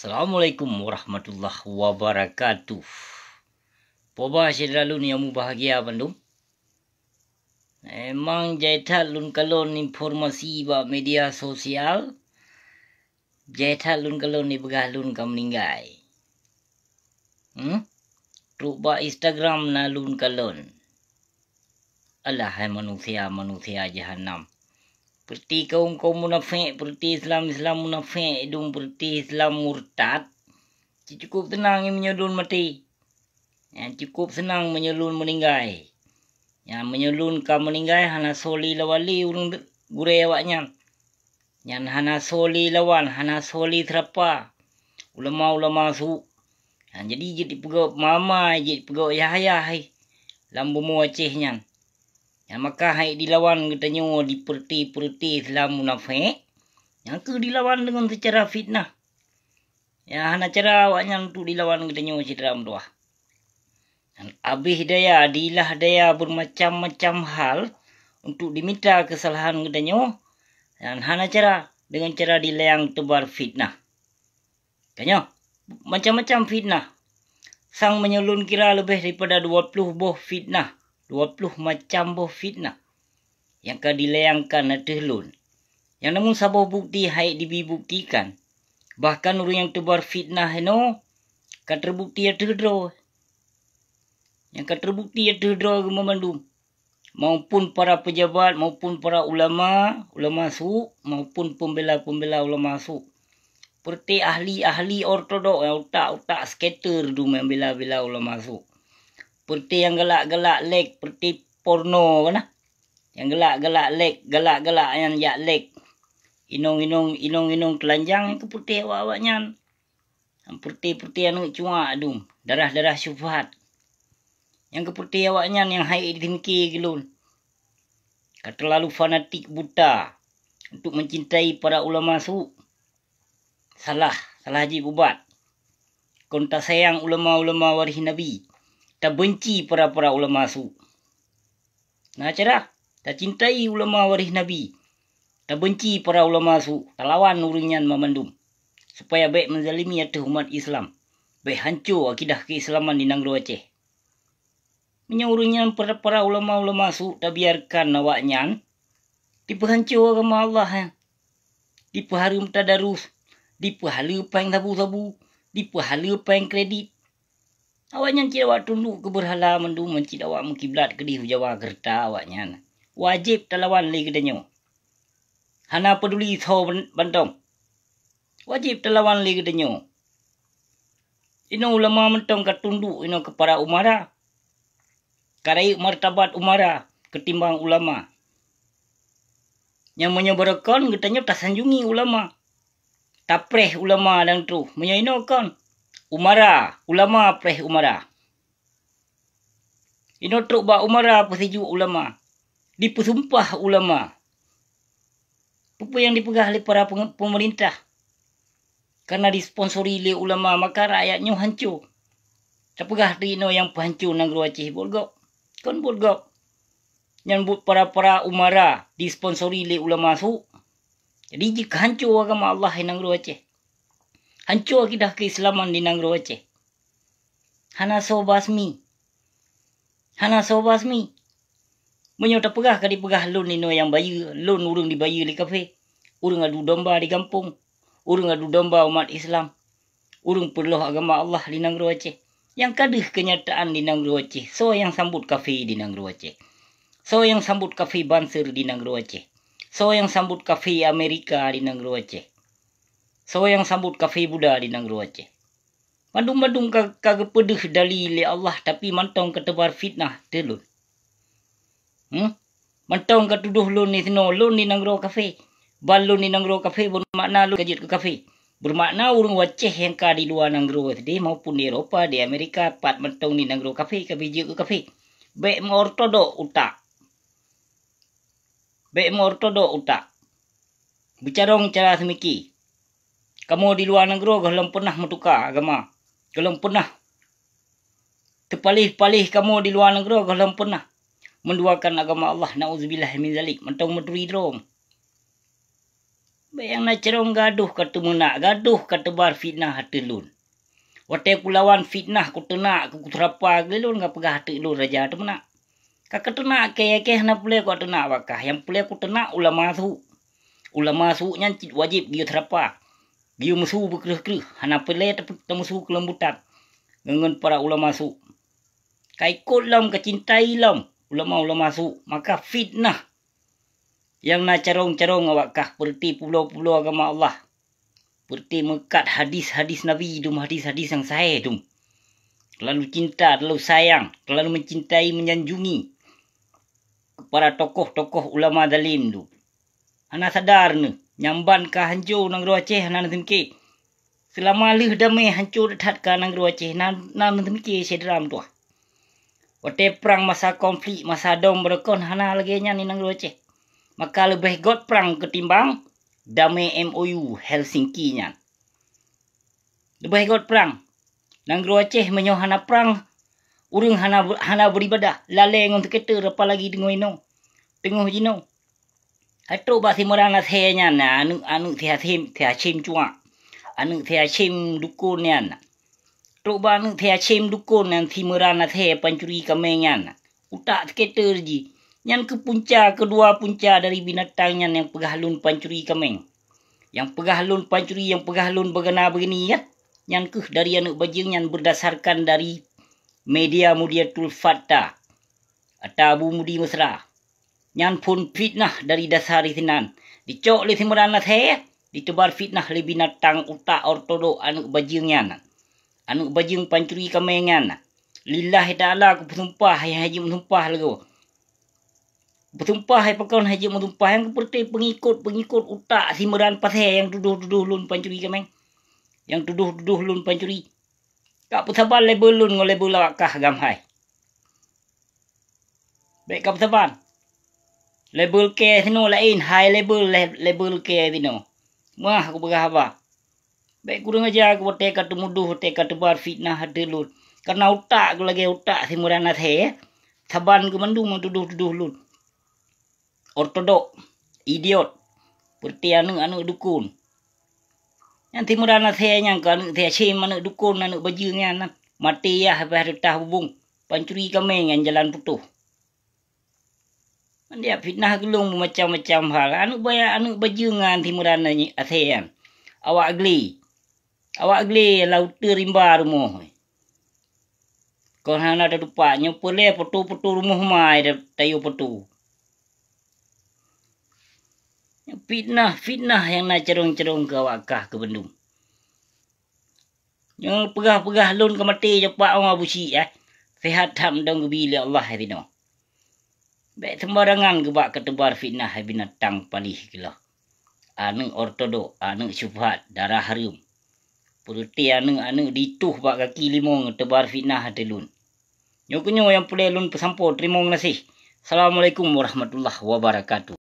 Assalamualaikum warahmatullahi wabarakatuh. Poba lalu ni yang bahagia bandung. Emang jaitat lun kalon informasi ba media sosial. Jaitat lun kalon ni begah lun kam meninggai. Truk ba Instagram na lun kalon. Alah hai manusia jahanam. Perti kaum munafik, perti Islam munafik, hidung perti Islam murtad. Cukup tenang yang menyelun mati. Yang cukup senang menyelun meninggai. Yang menyelun kam meninggai hana soli lawali urung gure awaknya. Yang hana soli lawan, hana soli terapa. Ulama-ulama su. Jadi pegawai mama, jadi pegawai yahai. Lambu mu Acehnya. Yang maka hai dilawan katanya di perti Islam munafik. Yang ke dilawan dengan secara fitnah. Ya hana cara awaknya untuk dilawan katanya secara mdoah. Dan abih daya dilah daya bermacam-macam hal untuk diminta kesalahan katanya. Dan hana cara dengan cara dilayang tebar fitnah. Katanya macam-macam fitnah. Sang menyelun kira lebih daripada 20 buah fitnah. 20 macam boh fitnah yang ka dilayangkan atehlun. Yang namun sabah bukti hai dibuktikan. Bahkan orang yang tebar fitnah eno ka terbukti atehdro. Yang ka terbukti atehdro memandum. Maupun para pejabat, maupun para ulama su, maupun pembela ulama su. Seperti ahli ortodok yang otak skater du membela ulama su. Seperti yang gelak-gelak leg, seperti porno kan. Yang gelak-gelak leg, gelak-gelak yang yak leg. Inong telanjang yang keputih awak-awaknya. Seperti yang cuma adum, darah-darah syubhat. Yang keputih awaknya yang hai dimiki gelun. Terlalu fanatik buta untuk mencintai para ulama su. Salah haji bubat. Konta sayang ulama-ulama waris Nabi. Tak benci para ulama su. Nah cara tak cintai ulama waris Nabi. Tak benci para ulama su. Tak lawan urunyan memandum. Supaya baik menzalimi atas umat Islam. Baik hancur akidah keislaman di Nanggro Aceh. Menyurunyan para ulama su. Tak biarkan awaknya. Diperhancur agama Allah. Diperharum tadarus. Diperhala pang sabu-sabu. Diperhala pang kredit. Awaknya tidak awak tunduk ke berhala mendum mencik awak mengkiblat ke di Jawa Kerta awaknya. Wajib terlawan lagi kedanyo. Hana peduli tho bantong. Wajib terlawan lagi kedanyo. Ino ulama mentong ka tunduk ino kepada umara. Karai martabat umara ketimbang ulama. Yang menyebarkan katanya tak sanjungi ulama. Tapreh ulama dan tu. Menyaino kan. Umara, ulama preh umara. Ino truk ba umara pesiju ulama. Dipesumpah ulama. Apa yang dipegang oleh para pemerintah. Karena disponsori oleh ulama, maka rakyatnya hancur. Terpegah di ino yang hancur Nanggro Aceh bolgok. Kan bolgok. Yang para umara disponsori oleh ulama su. Jadi jika hancur agama Allah di Nanggro Aceh. Hancur akidah keislaman di Nanggro Aceh. Hana sobasmi. Menyota pegah kadi pegah lun ino yang bayu. Lun urung dibayu di kafe. Urung adu domba di kampung. Urung adu domba umat Islam. Urung perlu agama Allah di Nanggro Aceh. Yang kadih kenyataan di Nanggro Aceh. So yang sambut kafe di Nanggro Aceh. So yang sambut kafe Banser di Nanggro Aceh. So yang sambut kafe Amerika di Nanggro Aceh. So yang sambut kafe Buddha di Nanggro Aceh. Mandung kagak pedih dalil Allah tapi mantong ketebar fitnah telun. Mantong ketuduh lun ni sino lun di Nanggro kafe. Balun di Nanggro kafe bermakna lun kajit ke kafe. Bermakna urung Aceh yang ka di luar Nanggro tadi maupun di Eropah, di Amerika pat mantong di Nanggro kafe ke biji ke kafe. Baik ortodok utak. Bicarong cara semiki. Kamu di luar negara belum pernah mentukar agama. Belum pernah. Terpalih-palih kamu di luar negara belum pernah menduakan agama Allah. Na'udzubillah min zalik. Mentong meduri drong. Bayang na cerong gaduh kata menak, gaduh kata bar fitnah hati lun. Wate ku lawan fitnah ku tenak ku terapa gelun ngap pegah hati lun raja tu menak. Kaka tenak ke na pule ku tenak wakah. Yang pule ku tenak ulama su. Ulama su nyan wajib dia terapa. Dia musuh berkereh-kereh. Hana pule tapi musuh kelembutan. Dengan para ulama su. Kaikut lam kecintai lam ulama-ulama su. Maka fitnah yang na carong-carong awakah perti pulau-pulau agama Allah. Perti mekat hadis-hadis Nabi dum, hadis-hadis yang sahih dum. Terlalu cinta, terlalu sayang, terlalu mencintai, menyanjungi para tokoh-tokoh ulama dalim tu. Hana sadar ne, nyamban ka hancur nang Aceh hana nanti. Selama lih damai hancur dekat ka nang Aceh nan nanti sedram tu. Wate perang masa konflik, masa dom berekon hana lagi nya ni nang Aceh. Maka lebih got perang ketimbang damai MOU Helsinki nya. Lebih got perang. Nang Aceh menyoh hana perang. Urang hana beribadah. Laleng untuk kita apa lagi tengok ino. Tengok jino. Atau basi merana thenya na anu thia chim cua. Anu thia chim dukun nya. Tok ba anu thia chim dukun nan thi merana the pancuri kamengan. Utak kita ji. Yang ke punca, kedua punca dari binatang yang pegah lun pancuri kameng. Yang pegah lun pancuri, yang pegah lun begana begini ya. Yang ke dari anak bajing yang berdasarkan dari media Mudiatul Fatah. Atau Abu Mudi Mesra. Yang pun fitnah dari dasar isinan. Dicok le simerana saya. Ditebar fitnah le binatang utak ortodok anak bajing yang. Anak bajing pancuri kamengan. Lillahi ta'ala aku bersumpah. Yang haji bersumpah lagi. Bertumpah hai pakon haji menumpah yang seperti pengikut utak simeran pasai yang tuduh lun pancuri kameng. Yang tuduh lun pancuri. Kak pesaban label lun ngol label lawakah gamhai. Baik kak pesaban. Label ke sino lain high label ke sino. Mah aku berapa. Baik kurang aja aku teka temuduh teka tebar fitnah hati lun. Karena utak aku lagi utak simeran asai. Saban ke mandung tuduh lun. Ortodok, idiot, seperti anu dukun. Yang timur anak saya yang kan saya cim anak dukun anak bajingnya anak mati ya habis retah bubung pancuri kameng yang jalan putuh. Dia fitnah gelung macam-macam hal. Anak bajingan timur anak saya. Awak geli laut rimba rumah. Kau hana ada dupanya boleh putu rumah mai tayu putu. Fitnah yang nak cerong-cerong ke wakah ke bendung. Yang pegah-pegah lun ke mati cepat orang busi ya. Sehat ham dong bila Allah habino. Baik sembarangan ke bak ketebar fitnah binatang palih gila. Anu ortodok, anu syubhat, darah harum. Perti anu dituh bak kaki limong tebar fitnah hati lun. Nyokunyo yang pulai lun pesampo terima kasih. Assalamualaikum warahmatullahi wabarakatuh.